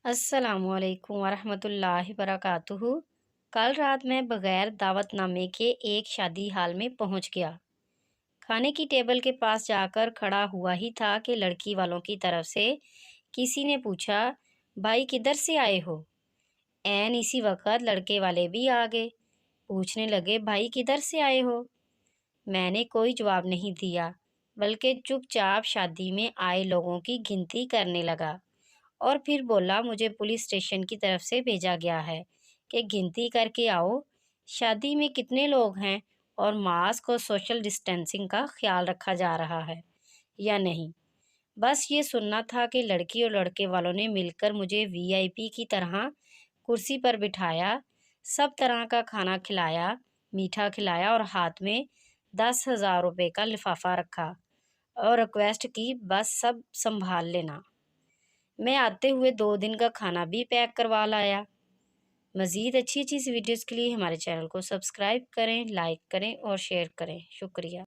السلام علیکم ورحمۃ اللہ وبرکاتہ۔ کل رات میں بغیر دعوت نامے کے ایک شادی ہال میں پہنچ گیا۔ کھانے کی ٹیبل کے پاس جا کر کھڑا ہوا ہی تھا کہ لڑکی والوں کی طرف سے کسی نے پوچھا، بھائی کدھر سے آئے ہو؟ عین اسی وقت لڑکے والے بھی آ گئے، پوچھنے لگے، بھائی کدھر سے آئے ہو؟ میں نے کوئی جواب نہیں دیا، بلکہ چپ چاپ شادی میں آئے لوگوں کی گنتی کرنے لگا، اور پھر بولا، مجھے پولیس اسٹیشن کی طرف سے بھیجا گیا ہے کہ گنتی کر کے آؤ، شادی میں کتنے لوگ ہیں اور ماسک اور سوشل ڈسٹینسنگ کا خیال رکھا جا رہا ہے یا نہیں۔ بس یہ سننا تھا کہ لڑکی اور لڑکے والوں نے مل کر مجھے VIP کی طرح کرسی پر بٹھایا، سب طرح کا کھانا کھلایا، میٹھا کھلایا اور ہاتھ میں 10,000 روپے کا لفافہ رکھا اور ریکویسٹ کی، بس سب سنبھال لینا۔ میں آتے ہوئے 2 دن کا کھانا بھی پیک کروا لایا۔ مزید اچھی ویڈیوز کے لیے ہمارے چینل کو سبسکرائب کریں، لائک کریں اور شیئر کریں۔ شکریہ۔